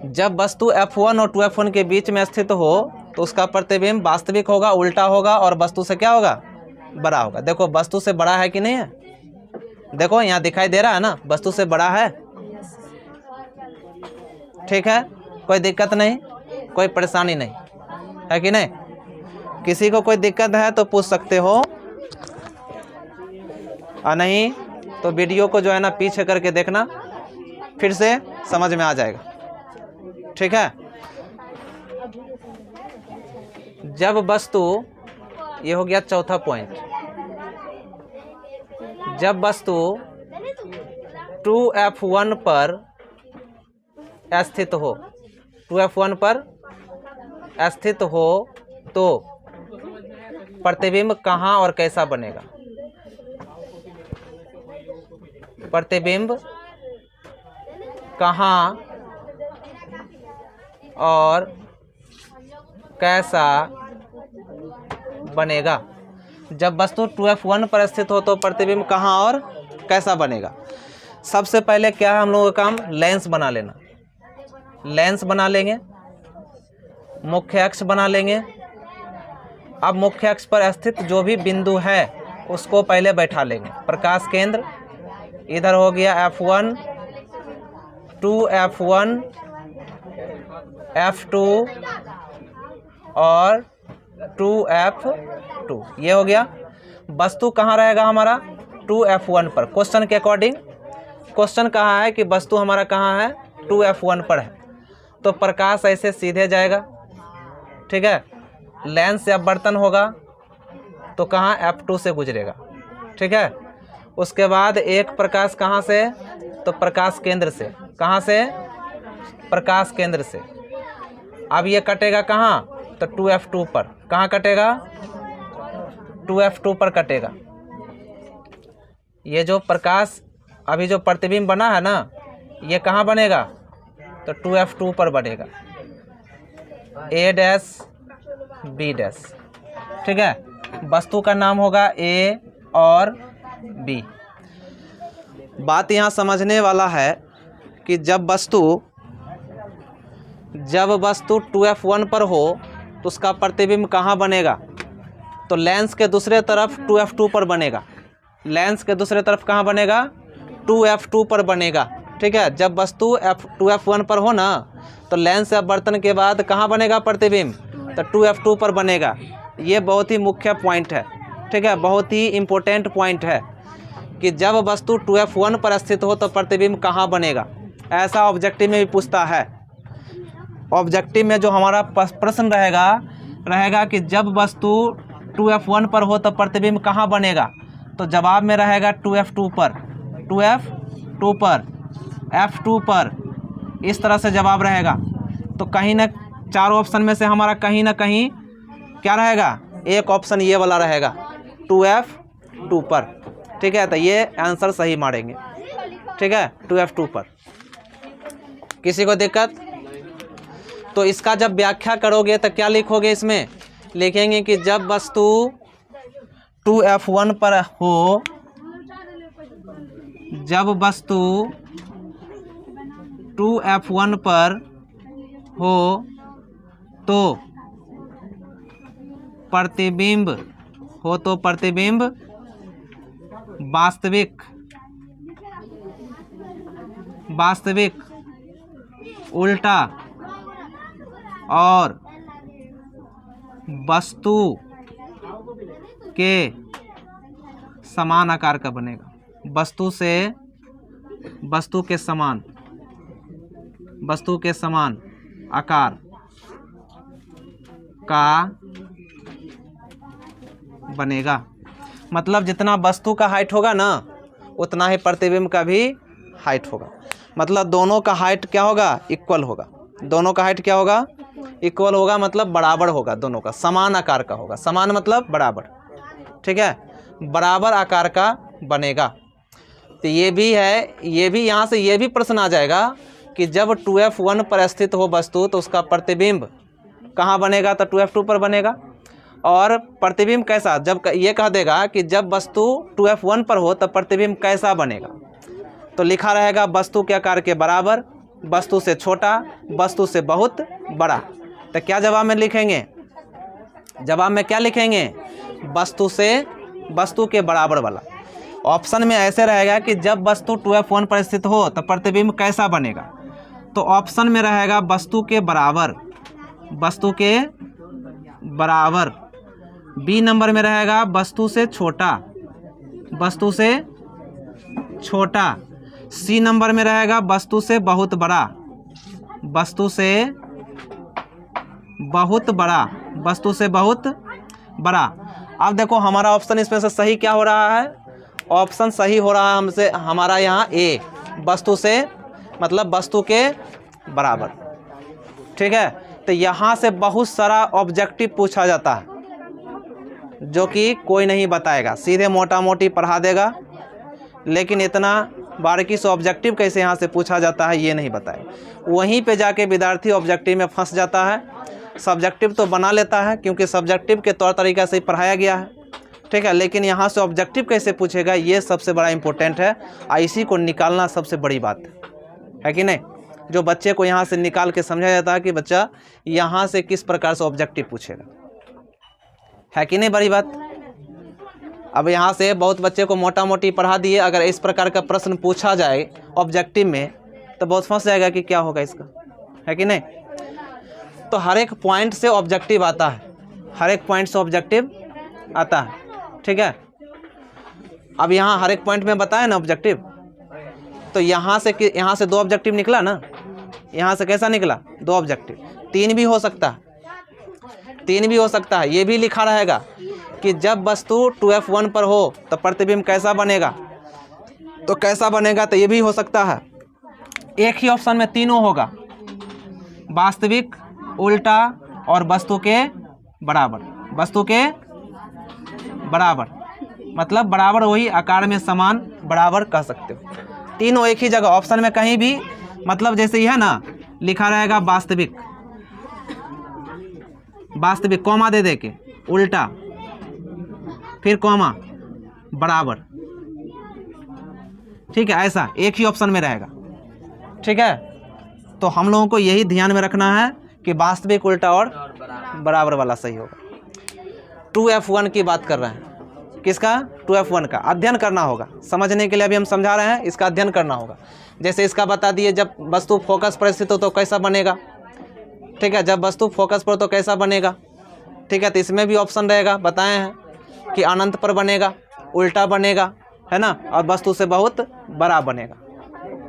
[SPEAKER 1] जब वस्तु F1 और 2F1 के बीच में स्थित हो तो उसका प्रतिबिंब वास्तविक होगा, उल्टा होगा और वस्तु से क्या होगा, बड़ा होगा। देखो वस्तु से बड़ा है कि नहीं है, देखो यहाँ दिखाई दे रहा है ना, वस्तु से बड़ा है। ठीक है, कोई दिक्कत नहीं, कोई परेशानी नहीं है कि नहीं। किसी को कोई दिक्कत है तो पूछ सकते हो, और नहीं तो वीडियो को जो है ना पीछे करके देखना, फिर से समझ में आ जाएगा। ठीक है। जब वस्तु, ये हो गया चौथा पॉइंट, जब वस्तु 2F1 पर स्थित हो, 2F1 पर स्थित हो तो प्रतिबिंब कहाँ और कैसा बनेगा, प्रतिबिंब कहाँ और कैसा बनेगा। जब वस्तु 2F1 पर स्थित हो तो प्रतिबिंब कहाँ और कैसा बनेगा। सबसे पहले क्या है हम लोगों का काम, लेंस बना लेना। लेंस बना लेंगे, मुख्य अक्ष बना लेंगे। अब मुख्य अक्ष पर स्थित जो भी बिंदु है उसको पहले बैठा लेंगे। प्रकाश केंद्र इधर हो गया F1, 2F1, F2 और 2F2, ये हो गया। वस्तु कहाँ रहेगा हमारा, 2F1 पर। क्वेश्चन के अकॉर्डिंग, क्वेश्चन कहाँ है कि वस्तु हमारा कहाँ है, 2F1 पर है, तो प्रकाश ऐसे सीधे जाएगा। ठीक है। लेंस से अपवर्तन होगा तो कहाँ, F2 से गुजरेगा। ठीक है। उसके बाद एक प्रकाश कहाँ से, तो प्रकाश केंद्र से। कहाँ से, प्रकाश केंद्र से। अब ये कटेगा कहाँ, तो 2F2 पर। कहाँ कटेगा, 2F2 पर कटेगा। ये जो प्रकाश अभी जो प्रतिबिंब बना है ना, ये कहाँ बनेगा, तो 2F2 पर बनेगा, A डैश B डैश। ठीक है। वस्तु का नाम होगा A और B। बात यहाँ समझने वाला है कि जब वस्तु 2F1 पर हो तो उसका प्रतिबिंब कहाँ बनेगा, तो लेंस के दूसरे तरफ 2F2 पर बनेगा। लेंस के दूसरे तरफ कहाँ बनेगा, 2F2 पर बनेगा। ठीक है। जब वस्तु 2F1 पर हो ना तो लेंस से अपवर्तन के बाद कहाँ बनेगा प्रतिबिंब, तो 2F2 पर बनेगा। ये बहुत ही मुख्य पॉइंट है। ठीक है, बहुत ही इम्पोर्टेंट पॉइंट है कि जब वस्तु 2F1 पर स्थित हो तो प्रतिबिंब कहाँ बनेगा। ऐसा ऑब्जेक्टिव में भी पूछता है। ऑब्जेक्टिव में जो हमारा प्रश्न रहेगा कि जब वस्तु 2F1 पर हो तो प्रतिबिंब कहाँ बनेगा, तो जवाब में रहेगा 2F2 पर, 2F2 पर, F2 पर। इस तरह से जवाब रहेगा। तो कहीं ना, चारों ऑप्शन में से हमारा कहीं ना कहीं क्या रहेगा, एक ऑप्शन ये वाला रहेगा, 2F2 पर। ठीक है। तो ये आंसर सही मारेंगे। ठीक है, 2F2 पर। किसी को दिक्कत, तो इसका जब व्याख्या करोगे तो क्या लिखोगे, इसमें लिखेंगे कि जब वस्तु 2F1 पर हो, जब वस्तु 2F1 पर हो तो प्रतिबिंब वास्तविक, उल्टा और वस्तु के समान आकार का बनेगा। वस्तु के समान आकार का बनेगा। मतलब जितना वस्तु का हाइट होगा ना उतना ही प्रतिबिंब का भी हाइट होगा। मतलब दोनों का हाइट क्या होगा, इक्वल होगा। दोनों का हाइट क्या होगा, इक्वल होगा, मतलब बराबर होगा। दोनों का समान आकार का होगा। समान मतलब बराबर। ठीक है, बराबर आकार का बनेगा। तो ये भी है, ये भी यहाँ से ये भी प्रश्न आ जाएगा कि जब 2f1 पर स्थित हो वस्तु तो उसका प्रतिबिंब कहाँ बनेगा, तो 2f2 पर बनेगा। और प्रतिबिंब कैसा, जब ये कह देगा कि जब वस्तु 2f1 पर हो तब प्रतिबिंब कैसा बनेगा, तो लिखा रहेगा वस्तु के आकार के बराबर, वस्तु से छोटा, वस्तु से बहुत बड़ा। तो क्या जवाब में लिखेंगे, जवाब में क्या लिखेंगे, वस्तु के बराबर वाला। ऑप्शन में ऐसे रहेगा कि जब वस्तु 2f1 पर स्थित हो तो प्रतिबिंब कैसा बनेगा, तो ऑप्शन में रहेगा वस्तु के बराबर, वस्तु के बराबर। बी नंबर में रहेगा वस्तु से छोटा, वस्तु से छोटा। सी नंबर में रहेगा वस्तु से बहुत बड़ा, वस्तु से बहुत बड़ा, वस्तु से बहुत बड़ा। अब देखो हमारा ऑप्शन इसमें से सही क्या हो रहा है, ऑप्शन सही हो रहा है हमसे, हमारा यहाँ ए, वस्तु से मतलब वस्तु के बराबर। ठीक है, तो यहाँ से बहुत सारा ऑब्जेक्टिव पूछा जाता है जो कि कोई नहीं बताएगा, सीधे मोटा मोटी पढ़ा देगा, लेकिन इतना बारीकी से ऑब्जेक्टिव कैसे यहाँ से पूछा जाता है ये नहीं बताएगा। वहीं पे जाके विद्यार्थी ऑब्जेक्टिव में फंस जाता है। सब्जेक्टिव तो बना लेता है क्योंकि सब्जेक्टिव के तौर तरीका से ही पढ़ाया गया है, ठीक है, लेकिन यहाँ से ऑब्जेक्टिव कैसे पूछेगा ये सबसे बड़ा इंपॉर्टेंट है। इसी को निकालना सबसे बड़ी बात है कि नहीं, जो बच्चे को यहाँ से निकाल के समझा जाता है कि बच्चा यहाँ से किस प्रकार से ऑब्जेक्टिव पूछेगा, है कि नहीं बड़ी बात। अब यहाँ से बहुत बच्चे को मोटा मोटी पढ़ा दिए, अगर इस प्रकार का प्रश्न पूछा जाए ऑब्जेक्टिव में तो बहुत फंस जाएगा कि क्या होगा इसका, है कि नहीं। तो हर एक पॉइंट से ऑब्जेक्टिव आता है, हर एक पॉइंट से ऑब्जेक्टिव आता है, ठीक है। अब यहाँ हर एक पॉइंट में बताया ना ऑब्जेक्टिव, तो यहाँ से 2 ऑब्जेक्टिव निकला ना, यहाँ से कैसा निकला 2 ऑब्जेक्टिव, 3 भी हो सकता है, 3 भी हो सकता है। ये भी लिखा रहेगा कि जब वस्तु 2f1 पर हो तो प्रतिबिंब कैसा बनेगा, तो कैसा बनेगा, तो ये भी हो सकता है। एक ही ऑप्शन में तीनों होगा, वास्तविक, उल्टा और वस्तु के बराबर। वस्तु के बराबर मतलब बराबर वही आकार में समान, बराबर कह सकते हो। तीनों एक ही जगह ऑप्शन में कहीं भी, मतलब जैसे ही है ना लिखा रहेगा वास्तविक, वास्तविक कॉमा दे दे के, उल्टा, फिर कॉमा, बराबर, ठीक है, ऐसा एक ही ऑप्शन में रहेगा, ठीक है। तो हम लोगों को यही ध्यान में रखना है कि वास्तविक, उल्टा और बराबर वाला सही होगा। 2f1 की बात कर रहे हैं, किसका, 2f1 का अध्ययन करना होगा। समझने के लिए अभी हम समझा रहे हैं, इसका अध्ययन करना होगा। जैसे इसका बता दिए, जब वस्तु फोकस पर स्थित हो तो कैसा बनेगा, ठीक है, जब वस्तु फोकस पर तो कैसा बनेगा, ठीक है। तो इसमें भी ऑप्शन रहेगा, बताए हैं कि अनंत पर बनेगा, उल्टा बनेगा, है ना, और वस्तु से बहुत बड़ा बनेगा,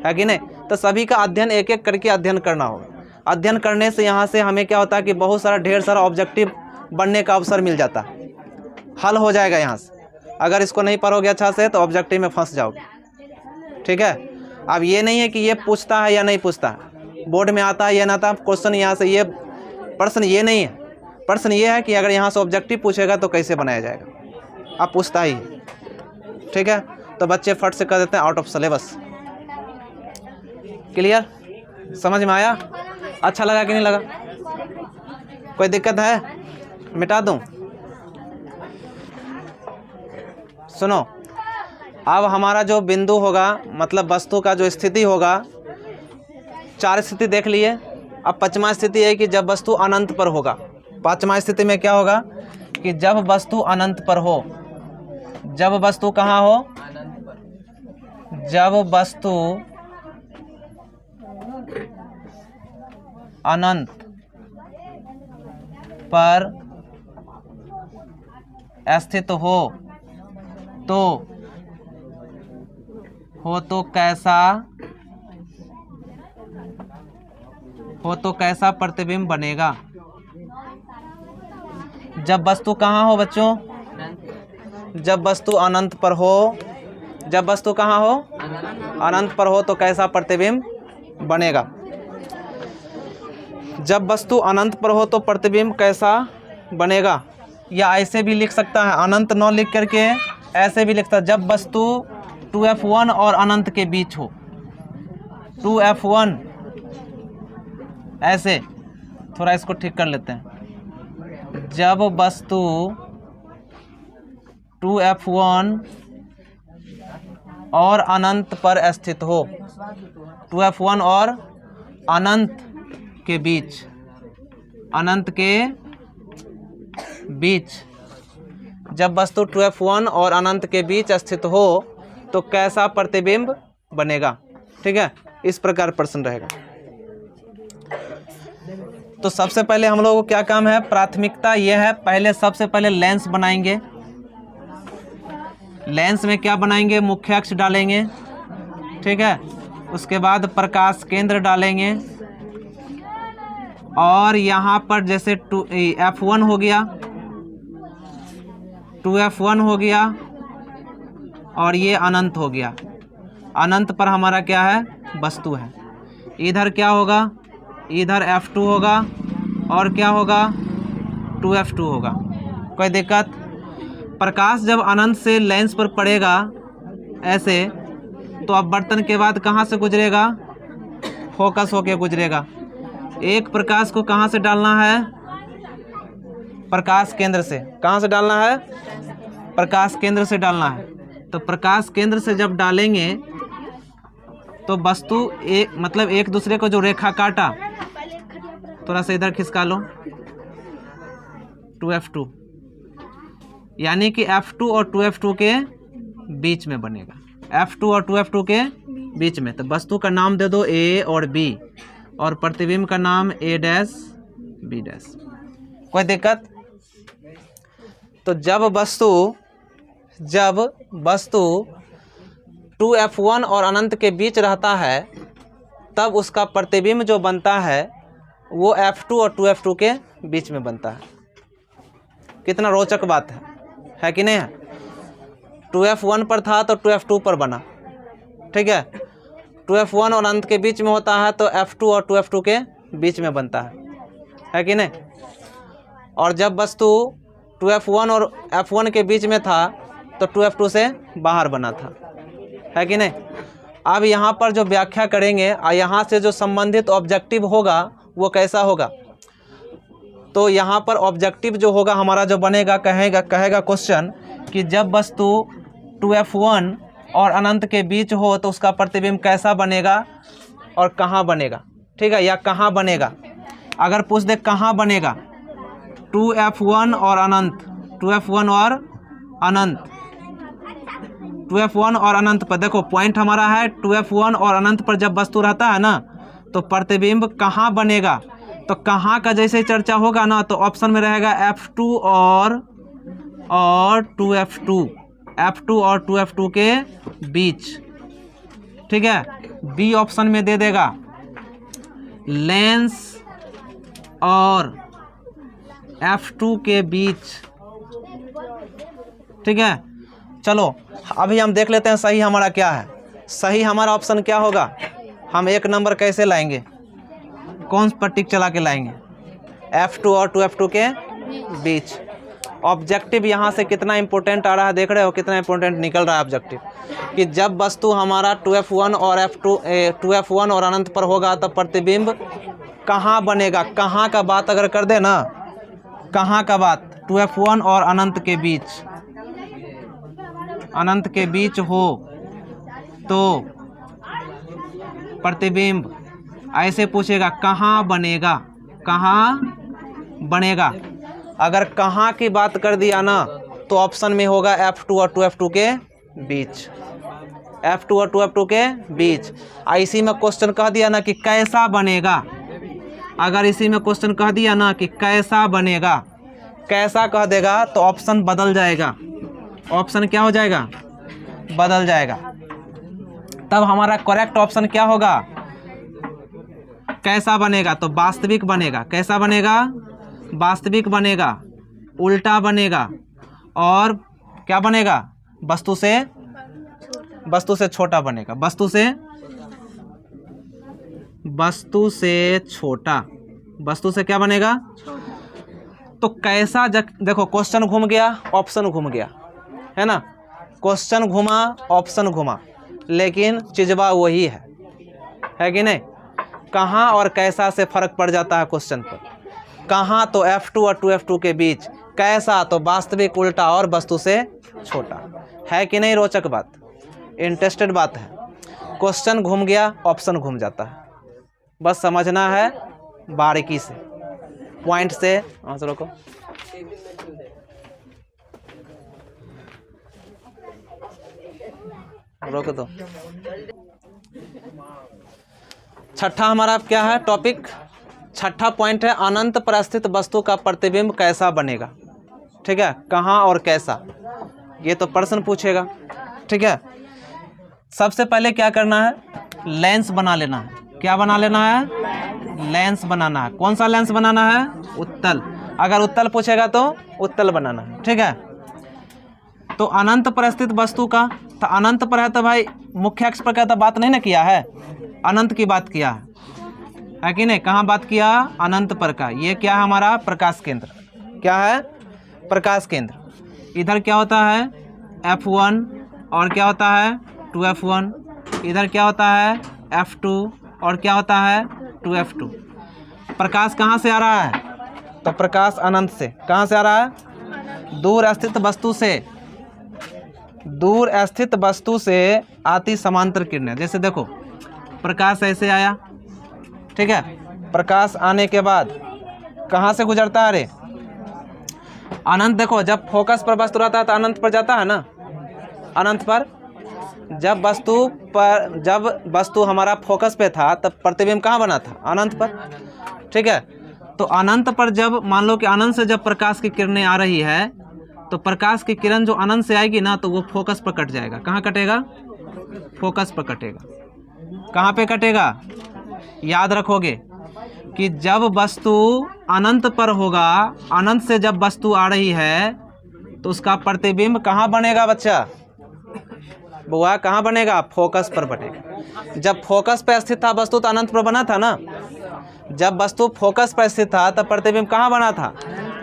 [SPEAKER 1] है कि नहीं। तो सभी का अध्ययन एक एक करके अध्ययन करना होगा। अध्ययन करने से यहाँ से हमें क्या होता है कि बहुत सारा ढेर सारा ऑब्जेक्टिव बनने का अवसर मिल जाता है, हल हो जाएगा यहाँ से। अगर इसको नहीं पढ़ोगे अच्छा से तो ऑब्जेक्टिव में फंस जाओगे, ठीक है। अब ये नहीं है कि ये पूछता है या नहीं पूछता है, बोर्ड में आता है या ना आता, क्वेश्चन यहाँ से ये प्रश्न ये नहीं है। प्रश्न ये है कि अगर यहाँ से ऑब्जेक्टिव पूछेगा तो कैसे बनाया जाएगा, आप पूछता ही है, ठीक है। तो बच्चे फट से कर देते हैं आउट ऑफ सिलेबस। क्लियर, समझ में आया, अच्छा लगा कि नहीं लगा, कोई दिक्कत है, मिटा दूं। सुनो, अब हमारा जो बिंदु होगा, मतलब वस्तु का जो स्थिति होगा, 4 स्थिति देख लिए। अब 5वां स्थिति है कि जब वस्तु अनंत पर होगा। 5वां स्थिति में क्या होगा कि जब वस्तु अनंत पर हो, जब वस्तु कहाँ हो, जब वस्तु अनंत पर स्थित हो तो कैसा प्रतिबिंब बनेगा। जब वस्तु कहाँ हो बच्चों, जब वस्तु अनंत पर हो, जब वस्तु कहाँ हो, अनंत पर हो तो कैसा प्रतिबिंब बनेगा। जब वस्तु अनंत पर हो तो प्रतिबिंब कैसा बनेगा, या ऐसे भी लिख सकता है, अनंत न लिख करके ऐसे भी लिखता है, जब वस्तु 2f1 और अनंत के बीच हो, 2f1 ऐसे थोड़ा इसको ठीक कर लेते हैं। जब वस्तु 2F1 और अनंत पर स्थित हो, 2F1 और अनंत के बीच, अनंत के बीच जब वस्तु 2F1 और अनंत के बीच स्थित हो तो कैसा प्रतिबिंब बनेगा। ठीक है, इस प्रकार प्रश्न रहेगा। तो सबसे पहले हम लोगों को क्या काम है, प्राथमिकता ये है, पहले सबसे पहले लेंस बनाएंगे। लेंस में क्या बनाएंगे, मुख्य अक्ष डालेंगे। ठीक है, उसके बाद प्रकाश केंद्र डालेंगे और यहाँ पर जैसे F1 हो गया, 2F1 हो गया और ये अनंत हो गया। अनंत पर हमारा क्या है, वस्तु है। इधर क्या होगा, इधर F2 होगा और क्या होगा, 2F2 होगा। कोई दिक्कत। प्रकाश जब अनंत से लेंस पर पड़ेगा ऐसे, तो अब बर्तन के बाद कहाँ से गुजरेगा, फोकस होके गुजरेगा। एक प्रकाश को कहाँ से डालना है, प्रकाश केंद्र से। कहाँ से डालना है, प्रकाश केंद्र से डालना है। तो प्रकाश केंद्र से जब डालेंगे तो वस्तु एक दूसरे को जो रेखा काटा, थोड़ा सा इधर खिसका लो, 2F2, यानी कि F2 और 2F2 के बीच में बनेगा। F2 और 2F2 के बीच में। तो वस्तु का नाम दे दो A और B और प्रतिबिंब का नाम A डैश B डैश। कोई दिक्कत। तो जब वस्तु 2F1 और अनंत के बीच रहता है तब उसका प्रतिबिंब जो बनता है वो F2 और 2F2 के बीच में बनता है। कितना रोचक बात है कि नहीं है। 2F1 पर था तो 2F2 पर बना। ठीक है, 2F1 और अनंत के बीच में होता है तो F2 और 2F2 के बीच में बनता है कि नहीं। और जब वस्तु 2F1 और F1 के बीच में था तो 2F2 से बाहर बना था, है कि नहीं। अब यहाँ पर जो व्याख्या करेंगे और यहाँ से जो संबंधित ऑब्जेक्टिव होगा वो कैसा होगा। तो यहाँ पर ऑब्जेक्टिव जो होगा हमारा जो बनेगा, कहेगा क्वेश्चन कि जब वस्तु 2F1 और अनंत के बीच हो तो उसका प्रतिबिंब कैसा बनेगा और कहाँ बनेगा। ठीक है, या कहाँ बनेगा। अगर पूछ दे कहाँ बनेगा, 2F1 और अनंत, 2F1 और अनंत, 2F1 और अनंत पर देखो पॉइंट हमारा है 2F1 और अनंत पर जब वस्तु रहता है ना तो प्रतिबिंब कहाँ बनेगा। तो कहाँ का जैसे चर्चा होगा ना तो ऑप्शन में रहेगा F2 और 2F2, F2 और 2F2 के बीच। ठीक है, बी ऑप्शन में दे देगा लेंस और F2 के बीच। ठीक है, चलो अभी हम देख लेते हैं सही हमारा क्या है। सही हमारा ऑप्शन क्या होगा, हम एक नंबर कैसे लाएंगे, कौन सा टिक चला के लाएंगे, F2 और 2F2 के बीच। ऑब्जेक्टिव यहाँ से कितना इंपॉर्टेंट आ रहा है, देख रहे हो कितना इंपॉर्टेंट निकल रहा है ऑब्जेक्टिव, कि जब वस्तु हमारा 2F1 और 2F1 और अनंत पर होगा तब प्रतिबिंब कहाँ बनेगा। कहाँ का बात अगर कर दे ना, कहाँ का बात, 2F1 और अनंत के बीच, अनंत के बीच हो तो प्रतिबिंब ऐसे पूछेगा कहाँ बनेगा, कहाँ बनेगा। अगर कहाँ की बात कर दिया ना तो ऑप्शन में होगा F2 और 2F2 के बीच, F2 और 2F2 के बीच। इसी में क्वेश्चन कह दिया ना कि कैसा बनेगा। अगर इसी में क्वेश्चन कह दिया ना कि कैसा बनेगा, कैसा कह देगा तो ऑप्शन बदल जाएगा। ऑप्शन क्या हो जाएगा, बदल जाएगा। तब हमारा करेक्ट ऑप्शन क्या होगा, कैसा बनेगा तो वास्तविक बनेगा। कैसा बनेगा, वास्तविक बनेगा, उल्टा बनेगा और क्या बनेगा, वस्तु से छोटा बनेगा। वस्तु से छोटा, वस्तु से क्या बनेगा। तो कैसा देखो क्वेश्चन घूम गया, ऑप्शन घूम गया, है ना। क्वेश्चन घुमा, ऑप्शन घुमा, लेकिन चिजवा वही है कि नहीं। कहाँ और कैसा से फर्क पड़ जाता है क्वेश्चन पर। कहाँ तो F2 और 2F2 के बीच, कैसा तो वास्तविक, उल्टा और वस्तु से छोटा। है कि नहीं रोचक बात, इंटरेस्टेड बात है। क्वेश्चन घूम गया, ऑप्शन घूम जाता है, बस समझना है बारीकी से, पॉइंट से। रोको, रोको तो। छठा हमारा क्या है टॉपिक, छठा पॉइंट है अनंत पर स्थित वस्तु का प्रतिबिंब कैसा बनेगा। ठीक है, कहाँ और कैसा, ये तो प्रश्न पूछेगा। ठीक है, सबसे पहले क्या करना है, लेंस बना लेना है। क्या बना लेना है, लेंस बनाना है। कौन सा लेंस बनाना है, उत्तल। अगर उत्तल पूछेगा तो उत्तल बनाना है। ठीक है, तो अनंत पर स्थित वस्तु का, तो अनंत पर है तो भाई मुख्य अक्ष पर का तो बात नहीं ना किया है, अनंत की बात किया है कि नहीं। कहाँ बात किया, अनंत पर का। ये क्या है हमारा प्रकाश केंद्र, क्या है प्रकाश केंद्र। इधर क्या होता है F1 और क्या होता है 2F1, इधर क्या होता है F2 और क्या होता है 2F2। प्रकाश कहाँ से आ रहा है, तो प्रकाश अनंत से। कहाँ से आ रहा है, दूर स्थित वस्तु से, दूर स्थित वस्तु से आती समांतर किरणें। जैसे देखो प्रकाश ऐसे आया, ठीक है, प्रकाश आने के बाद कहाँ से गुजरता है, अरे अनंत। देखो जब फोकस पर वस्तु रहता है तो अनंत पर जाता है ना, अनंत पर। जब वस्तु हमारा फोकस पे था तब प्रतिबिंब कहाँ बना था, अनंत पर। ठीक है, तो अनंत पर जब मान लो कि अनंत से जब प्रकाश की किरणें आ रही है तो प्रकाश की किरण जो अनंत से आएगी ना तो वो फोकस पर कट जाएगा। कहाँ कटेगा, फोकस पर कटेगा। कहाँ पे कटेगा, याद रखोगे कि जब वस्तु अनंत पर होगा, अनंत से जब वस्तु आ रही है तो उसका प्रतिबिंब कहाँ बनेगा बच्चा, बुआ कहाँ बनेगा, फोकस पर बनेगा। जब फोकस पर स्थित था वस्तु तो अनंत पर बना था ना। जब वस्तु फोकस पर स्थित था तब प्रतिबिंब कहाँ बना था,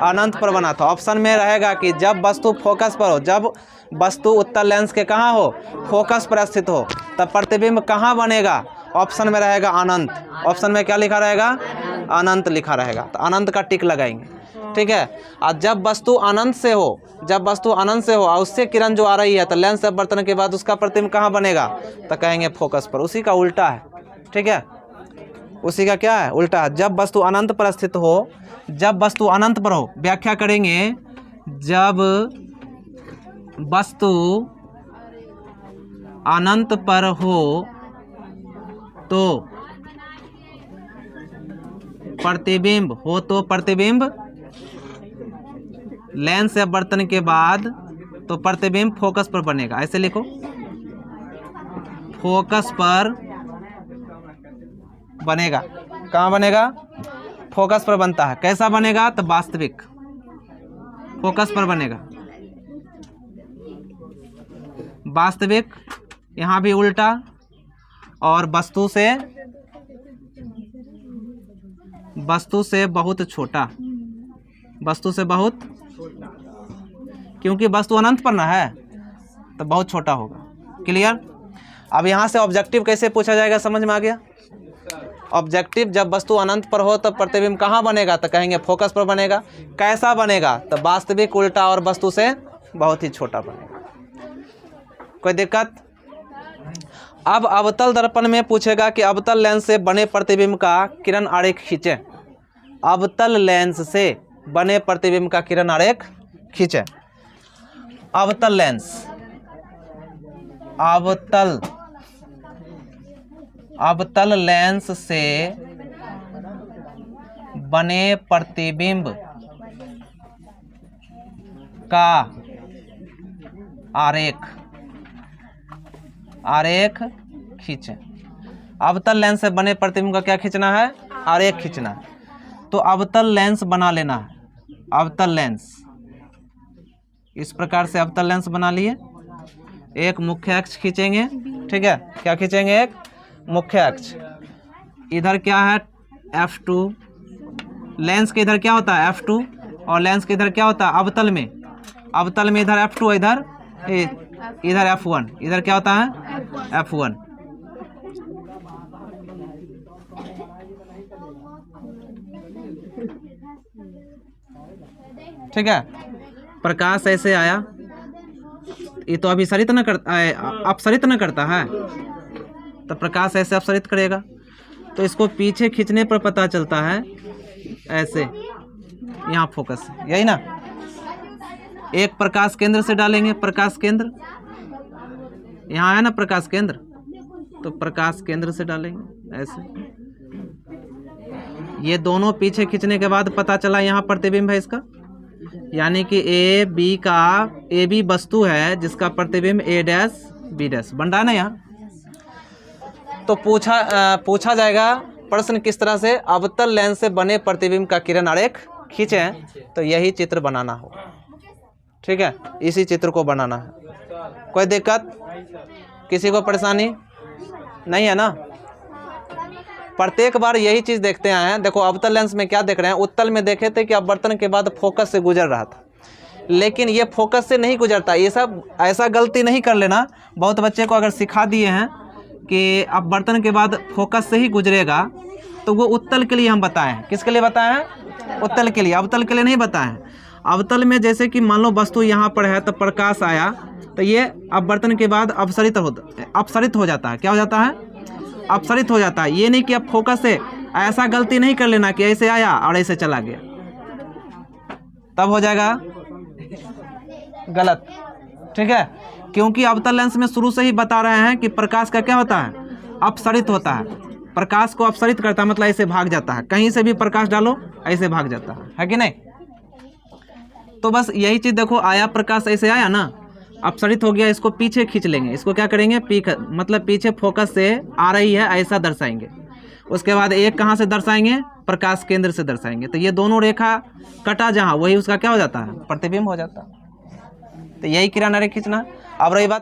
[SPEAKER 1] अनंत पर बना था। ऑप्शन में रहेगा कि जब वस्तु फोकस पर हो, जब वस्तु उत्तल लेंस के कहाँ हो, फोकस पर स्थित हो, तब प्रतिबिंब कहाँ बनेगा, ऑप्शन में रहेगा अनंत। ऑप्शन में क्या लिखा रहेगा, अनंत लिखा रहेगा, तो अनंत का टिक लगाएंगे। ठीक है, और जब वस्तु अनंत से हो, जब वस्तु अनंत से हो और उससे किरण जो आ रही है तो लेंस से अपवर्तन के बाद उसका प्रतिबिंब कहाँ बनेगा, तो कहेंगे फोकस पर। उसी का उल्टा है। ठीक है, उसी का क्या है, उल्टा है। जब वस्तु अनंत पर स्थित हो, जब वस्तु अनंत पर हो, व्याख्या करेंगे, जब वस्तु अनंत पर हो तो प्रतिबिंब हो, तो प्रतिबिंब लेंस से अपवर्तन के बाद तो प्रतिबिंब फोकस पर बनेगा। ऐसे लिखो, फोकस पर बनेगा। कहाँ बनेगा, फोकस पर बनता है। कैसा बनेगा, तो वास्तविक, फोकस पर बनेगा वास्तविक। यहाँ भी उल्टा, और वस्तु से बहुत छोटा, वस्तु से बहुत, क्योंकि वस्तु अनंत पर ना है तो बहुत छोटा होगा। क्लियर। अब यहाँ से ऑब्जेक्टिव कैसे पूछा जाएगा, समझ में आ गया। ऑब्जेक्टिव जब वस्तु अनंत पर हो तब प्रतिबिंब कहाँ बनेगा, तो कहेंगे फोकस पर बनेगा। कैसा बनेगा, तो वास्तविक, उल्टा और वस्तु से बहुत ही छोटा बनेगा। कोई दिक्कत। अब अवतल दर्पण में पूछेगा कि अवतल लेंस से बने प्रतिबिंब का किरण आरेख खींचें। अवतल लेंस से बने प्रतिबिंब का किरण आरेख खींचें। अवतल लेंस, अवतल लेंस से बने प्रतिबिंब का आरेख खींचें। अवतल लेंस से बने प्रतिबिंब का क्या खींचना है, आरेख खींचना है। तो अवतल लेंस बना लेना है। अवतल लेंस, इस प्रकार से अवतल लेंस बना लिए। एक मुख्य अक्ष खींचेंगे, ठीक है, क्या खींचेंगे, एक मुख्य अक्ष। इधर क्या है F2, लेंस के इधर क्या होता है F2, और लेंस के इधर क्या होता है अवतल में, अवतल में इधर F2, इधर F1, इधर क्या होता है F1। ठीक है। प्रकाश ऐसे आया, ये तो अभिसरित न करता है, अपसरित न करता है, तो प्रकाश ऐसे अपसरित करेगा। तो इसको पीछे खींचने पर पता चलता है ऐसे, यहाँ फोकस, यही ना। एक प्रकाश केंद्र से डालेंगे, प्रकाश केंद्र यहाँ है ना, प्रकाश केंद्र, तो प्रकाश केंद्र से डालेंगे ऐसे। ये दोनों पीछे खींचने के बाद पता चला यहाँ प्रतिबिंब है इसका, यानी कि ए बी का, ए बी वस्तु है जिसका प्रतिबिंब ए डैश बी डैश बन रहा है ना यहाँ। तो पूछा जाएगा प्रश्न किस तरह से अवतल लेंस से बने प्रतिबिंब का किरण आरेख खींचें, तो यही चित्र बनाना होगा। ठीक है, इसी चित्र को बनाना है। कोई दिक्कत, किसी को परेशानी नहीं है ना। प्रत्येक बार यही चीज़ देखते आए हैं। देखो अवतल लेंस में क्या देख रहे हैं, उत्तल में देखे थे कि अपवर्तन के बाद फोकस से गुजर रहा था, लेकिन ये फोकस से नहीं गुजरता। ये सब ऐसा गलती नहीं कर लेना। बहुत बच्चे को अगर सिखा दिए हैं कि अपवर्तन के बाद फोकस से ही गुजरेगा, तो वो उत्तल के लिए हम बताए हैं। किसके लिए बताए हैं? उत्तल के लिए, अवतल के लिए नहीं बताए हैं। अवतल में जैसे कि मान लो वस्तु यहाँ पर है तो प्रकाश आया, तो ये अपवर्तन के बाद अपसरित हो जाता है। क्या हो जाता है? अपसरित हो जाता है। ये नहीं कि अब फोकस से ऐसा गलती नहीं कर लेना कि ऐसे आया और ऐसे चला गया, तब हो जाएगा गलत। ठीक है, क्योंकि अवतल लेंस में शुरू से ही बता रहे हैं कि प्रकाश का क्या होता है? अपसरित होता है। प्रकाश को अपसरित करता है, मतलब ऐसे भाग जाता है। कहीं से भी प्रकाश डालो ऐसे भाग जाता है कि नहीं? तो बस यही चीज़ देखो, आया प्रकाश ऐसे आया ना, अपसरित हो गया, इसको पीछे खींच लेंगे। इसको क्या करेंगे? मतलब पीछे फोकस से आ रही है ऐसा दर्शाएंगे। उसके बाद एक कहाँ से दर्शाएंगे? प्रकाश केंद्र से दर्शाएंगे। तो ये दोनों रेखा कटा जहाँ, वही उसका क्या हो जाता है? प्रतिबिंब हो जाता है। तो यही किरण आरेख खींचना। अब रही बात